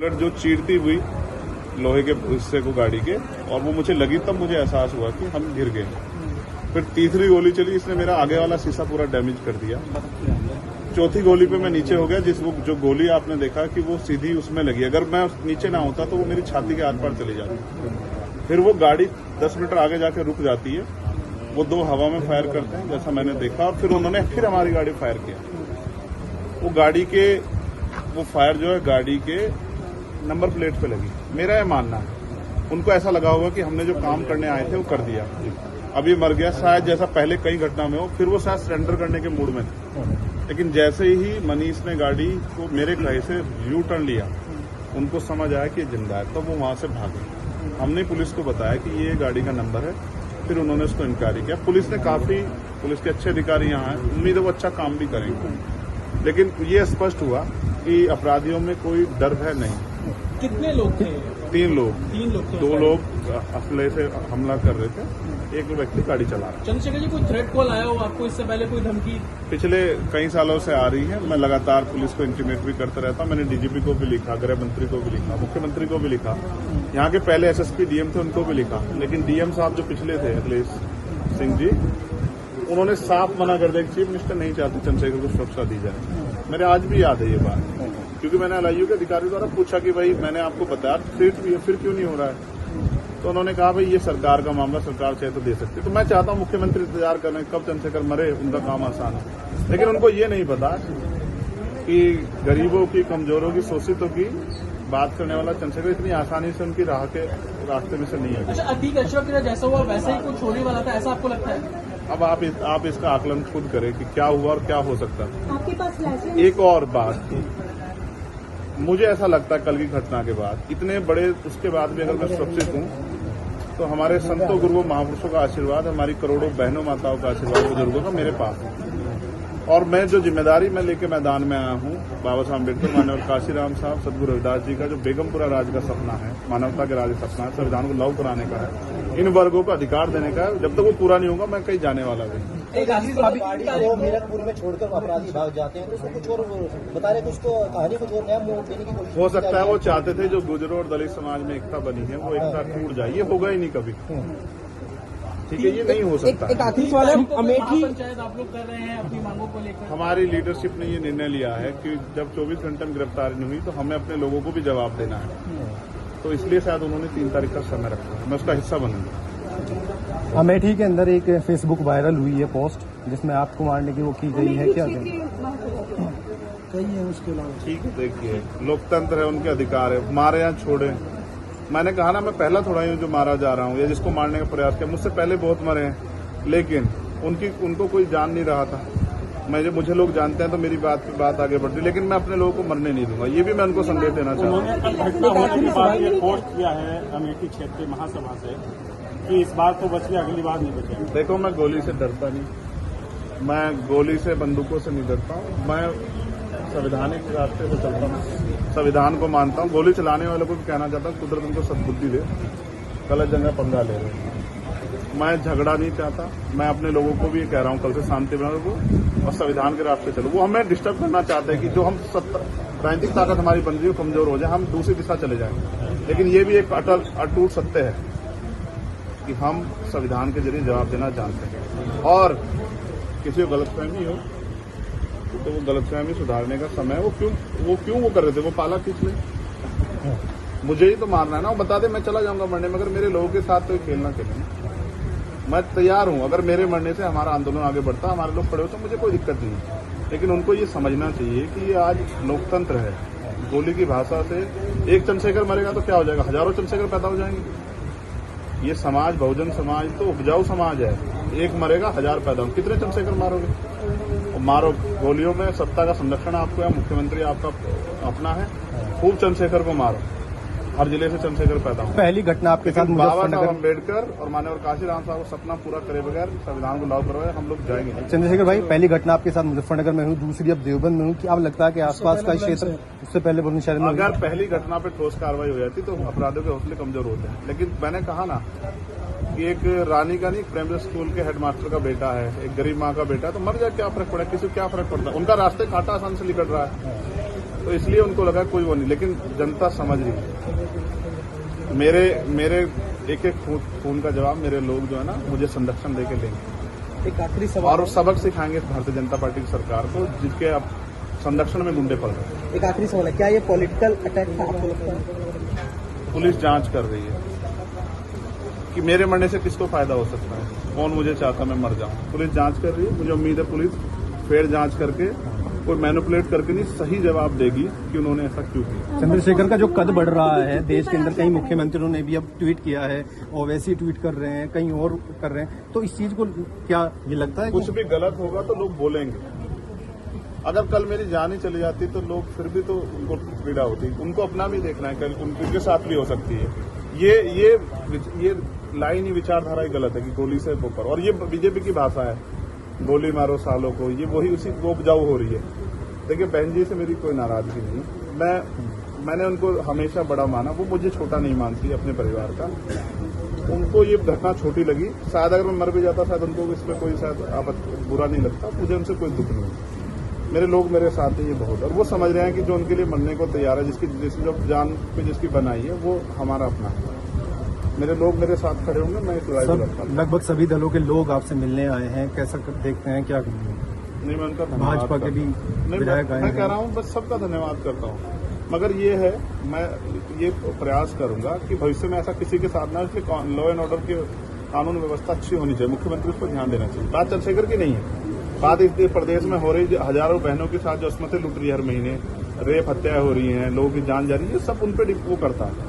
जो चीरती हुई लोहे के हिस्से को गाड़ी के, और वो मुझे लगी तब मुझे एहसास हुआ कि हम गिर गए। फिर तीसरी गोली चली, इसने मेरा आगे वाला शीशा पूरा डैमेज कर दिया। चौथी गोली पे मैं नीचे हो गया, जो गोली आपने देखा कि वो सीधी उसमें लगी। अगर मैं नीचे ना होता तो वो मेरी छाती के आर पार चली जाती। फिर वो गाड़ी 10 मीटर आगे जाके रुक जाती है। वो दो हवा में फायर करते हैं जैसा मैंने देखा, और फिर उन्होंने फिर हमारी गाड़ी फायर किया। वो गाड़ी के वो फायर जो है गाड़ी के नंबर प्लेट पे लगी। मेरा यह मानना है उनको ऐसा लगा होगा कि हमने जो काम करने आए थे वो कर दिया, अब ये मर गया शायद, जैसा पहले कई घटना में हो। फिर वो शायद सरेंडर करने के मूड में थे, लेकिन जैसे ही मनीष ने गाड़ी को मेरे कहे से यू टर्न लिया, उनको समझ आया कि जिंदा है, तब वो वहां से भागे। हमने पुलिस को बताया कि ये गाड़ी का नंबर है, फिर उन्होंने उसको इंक्वायरी किया। पुलिस के अच्छे अधिकारी यहाँ हैं, उम्मीद है वो अच्छा काम भी करेंगे। लेकिन ये स्पष्ट हुआ कि अपराधियों में कोई डर है नहीं। कितने लोग थे? 3 लोग। 3 लोग थे। 2 लोग असले से हमला कर रहे थे, एक व्यक्ति गाड़ी चला रहा। चंद्रशेखर जी, कोई थ्रेट कॉल आया हो आपको इससे पहले, कोई धमकी? पिछले कई सालों से आ रही है। मैं लगातार पुलिस को इंटीमेट भी करता रहता हूं। मैंने डीजीपी को भी लिखा, गृह मंत्री को भी लिखा, मुख्यमंत्री को भी लिखा, यहाँ के पहले एसएसपी डीएम थे उनको भी लिखा। लेकिन डीएम साहब जो पिछले थे अखिलेश सिंह जी, उन्होंने साफ मना कर दिया कि चीफ मिनिस्टर नहीं चाहते चंद्रशेखर को सुरक्षा दी जाए। मेरे आज भी याद है ये बात, क्योंकि मैंने एलआईयू के अधिकारी द्वारा पूछा कि भाई मैंने आपको बताया थ्रेट भी है, फिर क्यों नहीं हो रहा है? तो उन्होंने कहा भाई ये सरकार का मामला, सरकार चाहे तो दे सकती है। तो मैं चाहता हूं मुख्यमंत्री इंतजार करें कब चंद्रशेखर मरे, उनका काम आसान है। लेकिन उनको ये नहीं पता कि गरीबों की, कमजोरों की, शोषितों की बात करने वाला चंद्रशेखर इतनी आसानी से उनकी रास्ते में से नहीं है। अच्छा, अतीक अशरफ के जैसा हुआ वैसे ही कुछ होने वाला था, ऐसा आपको लगता है? अब आप इसका आकलन खुद करें कि क्या हुआ और क्या हो सकता है। आपके पास लाइसेंस? एक और बात, मुझे ऐसा लगता है कल की घटना के बाद, इतने बड़े उसके बाद भी अगर मैं सुरक्षित हूं तो हमारे संतों गुरुओं महापुरुषों का आशीर्वाद, हमारी करोड़ों बहनों माताओं का आशीर्वाद, बुजुर्गों का मेरे पास है। और मैं जो जिम्मेदारी मैं लेके मैदान में आया हूं, बाबा साहब अम्बेडकर, माननीय काशीराम साहब, सदगुरु रविदास जी का जो बेगमपुरा राज का सपना है, मानवता के राज का सपना है, संविधान को लागू कराने का है, इन वर्गों को अधिकार देने का है, जब तक वो पूरा नहीं होगा मैं कहीं जाने वाला नहीं। गाड़ी को मीरकपुर में छोड़कर अपराधी भाग जाते हैं, तो उसको कुछ और बता रहे, कुछ तो कहानी कुछ और नया मोड़ देने की कोशिश हो सकता है वो चाहते थे जो गुजरों और दलित समाज में एकता बनी है वो एकता टूट जाए। ये होगा ही नहीं कभी, ठीक है, ये नहीं हो सकता। एक आखिरी सवाल है, अमेठी पंचायत आप लोग कर रहे हैं अपनी मांगों को लेकर? हमारी लीडरशिप ने ये निर्णय लिया है कि जब 24 घंटे में गिरफ्तारी नहीं हुई तो हमें अपने लोगों को भी जवाब देना है। तो इसलिए शायद उन्होंने 3 तारीख का समय रखा है, मैं उसका हिस्सा बनूंगा। अमेठी के अंदर एक फेसबुक वायरल हुई है पोस्ट जिसमें आपको मारने की वो की गई है, क्या कही है उसके अलावा? ठीक है, देखिए लोकतंत्र है, उनके अधिकार है, मारे या छोड़े। मैंने कहा ना, मैं पहला थोड़ा ही जो मारा जा रहा हूँ या जिसको मारने का प्रयास किया, मुझसे पहले बहुत मरे हैं, लेकिन उनको कोई जान नहीं रहा था। मुझे लोग जानते हैं तो मेरी बात आगे बढ़ती, लेकिन मैं अपने लोगों को मरने नहीं दूंगा। ये भी मैं उनको संदेश देना चाहता हूँ। घटना होने के बाद ये पोस्ट किया है अमेठी क्षेत्रीय महासभा से कि इस बार तो बच गया, अगली बार नहीं बचेगा। देखो, मैं गोली से डरता नहीं, मैं गोली से, बंदूकों से नहीं डरता हूँ। मैं संवैधानिक रास्ते से चलता हूँ, संविधान को मानता हूँ। गोली चलाने वालों को भी कहना चाहता हूँ कुदरत उनको सद्बुद्धि दे, गलत जगह पंगा ले रहे हैं। मैं झगड़ा नहीं चाहता, मैं अपने लोगों को भी ये कह रहा हूँ कल से शांति बना रखो और संविधान के रास्ते चलो। वो हमें डिस्टर्ब करना चाहते हैं कि जो हम राजनीतिक ताकत हमारी बन रही है कमजोर हो जाए, हम दूसरी दिशा चले जाएं। लेकिन ये भी एक अटूट सत्य है कि हम संविधान के जरिए जवाब देना जानते हैं, और किसी को गलतफहमी हो तो वो गलतफहमी सुधारने का समय है। वो क्यों कर रहे थे, वो पाला खींच ले, मुझे ही तो मारना है ना, वो बता दे मैं चला जाऊंगा मरने, मगर मेरे लोगों के साथ तो खेलना खेलें। मैं तैयार हूं, अगर मेरे मरने से हमारा आंदोलन आगे बढ़ता, हमारे लोग खड़े हो तो मुझे कोई दिक्कत नहीं। लेकिन उनको ये समझना चाहिए कि ये आज लोकतंत्र है। गोली की भाषा से एक चंद्रशेखर मरेगा तो क्या हो जाएगा, हजारों चंद्रशेखर पैदा हो जाएंगे। ये समाज, बहुजन समाज तो उपजाऊ समाज है, एक मरेगा 1000 पैदा हो, कितने चंद्रशेखर मारोगे? मारो, गोलियों में सत्ता का संरक्षण आपको है, मुख्यमंत्री आपका अपना है, खूब चंद्रशेखर को मारो, हर जिले से चंद्रशेखर पैदा हो। पहली घटना आपके साथ बाबा साहब अम्बेडकर और माननीय काशीराम साहब को सपना पूरा करे बगैर संविधान को लागू करवाए हम लोग जाएंगे नहीं। चंद्रशेखर भाई, पहली घटना आपके साथ मुजफ्फरनगर में हुई, दूसरी अब देवबंद में हुई, कि आप लगता है कि आसपास का क्षेत्र उससे पहले बुलंदशहर में? अगर पहली घटना पे ठोस कार्रवाई हो जाती तो अपराधियों के हौसले कमजोर होते हैं। लेकिन मैंने कहा ना कि एक रानी का नहीं, प्राइमरी स्कूल के हेडमास्टर का बेटा है, एक गरीब माँ का बेटा है, तो मर जाए क्या फर्क पड़ा, किसी को क्या फर्क पड़ता है? उनका रास्ते कांटा आसान से निकल रहा है। तो इसलिए उनको लगा कोई वो नहीं, लेकिन जनता समझ रही है। मेरे एक एक खून का जवाब मेरे लोग जो है ना मुझे संरक्षण देके लेंगे एक आखिरी सवाल और सबक सिखाएंगे भारतीय जनता पार्टी की सरकार को, जिसके अब संरक्षण में गुंडे पड़ रहे हैं। एक आखिरी सवाल है, क्या ये पॉलिटिकल अटैक था आपको लगता है? पुलिस जांच कर रही है कि मेरे मरने से किसको फायदा हो सकता है, कौन मुझे चाहता मैं मर जाऊं। पुलिस जांच कर रही है, मुझे उम्मीद है पुलिस फेर जांच करके कोई मैनिपुलेट करके नहीं सही जवाब देगी कि उन्होंने ऐसा क्यों किया। चंद्रशेखर का जो कद बढ़ रहा है देश के अंदर, कई मुख्यमंत्रियों ने भी अब ट्वीट किया है, ओवैसी ट्वीट कर रहे हैं, कहीं और कर रहे हैं, तो इस चीज को क्या ये लगता है कुछ भी गलत होगा तो लोग बोलेंगे। अगर कल मेरी जान ही चली जाती तो लोग फिर भी तो उनको पीड़ा होती, उनको अपना भी देखना है, कल उनके साथ भी हो सकती है। ये लाइन ही विचारधारा ही गलत है कि गोली से ऊपर, और ये बीजेपी की भाषा है, गोली मारो सालों को, ये वही उसी वो उपजाऊ हो रही है। देखिए बहन जी से मेरी कोई नाराजगी नहीं, मैंने उनको हमेशा बड़ा माना, वो मुझे छोटा नहीं मानती अपने परिवार का। उनको ये घटना छोटी लगी, शायद अगर मैं मर भी जाता शायद उनको इसमें कोई शायद बुरा नहीं लगता, मुझे उनसे कोई दुख नहीं। मेरे लोग मेरे साथ हैं ये बहुत, और वो समझ रहे हैं कि जो उनके लिए मरने को तैयार है, जिसकी जो जान पे जिसकी बनाई है वो हमारा अपना है। मेरे लोग मेरे साथ खड़े होंगे, मैं इस लड़ाई को लड़ता हूं। लगभग सभी दलों के लोग आपसे मिलने आए हैं, कैसा देखते हैं, क्या नहीं मैं उनका धन्यवाद भाजपा के भी विधायक आए मैं कह हैं। रहा हूँ बस सबका धन्यवाद करता हूँ, मगर ये है मैं ये प्रयास करूंगा कि भविष्य में ऐसा किसी के साथ ना, इसलिए लॉ एंड ऑर्डर की कानून व्यवस्था अच्छी होनी चाहिए, मुख्यमंत्री उस पर ध्यान देना चाहिए। बात चंद्रशेखर की नहीं है, बात इस प्रदेश में हो रही हजारों बहनों के साथ जो अस्मतें लूट रही है हर महीने, रेप हत्याएं हो रही हैं, लोगों की जान जा रही है, सब उन पर वो करता है।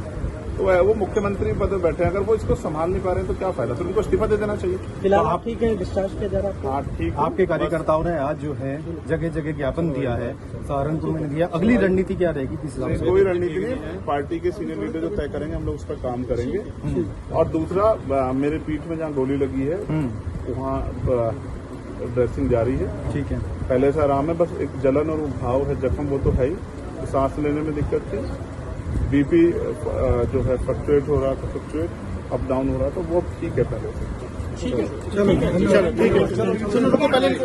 तो वो मुख्यमंत्री पद पर बैठे हैं, अगर वो इसको संभाल नहीं पा रहे हैं तो क्या फायदा, फिर उनको इस्तीफा दे देना चाहिए। फिलहाल आप ठीक है, डिस्चार्ज किया जा रहा है? हाँ ठीक। आपके कार्यकर्ताओं ने आज जो है जगह जगह ज्ञापन दिया है, सहारनपुर में दिया, अगली रणनीति क्या रहेगी किस हिसाब से? कोई रणनीति नहीं, पार्टी के सीनियर लीडर जो तय करेंगे हम लोग उस पर काम करेंगे। और दूसरा मेरे पीठ में जहाँ गोली लगी है वहाँ ड्रेसिंग जारी है, ठीक है, पहले से आराम है, बस एक जलन और घाव है, जख्म वो तो है ही, सांस लेने में दिक्कत थी, बीपी जो है फ्लक्चुएट हो रहा था, फ्लक्चुएट अप डाउन हो रहा था, वो ठीक है पहले से। ठीक है, चलो ठीक है, चलो पहले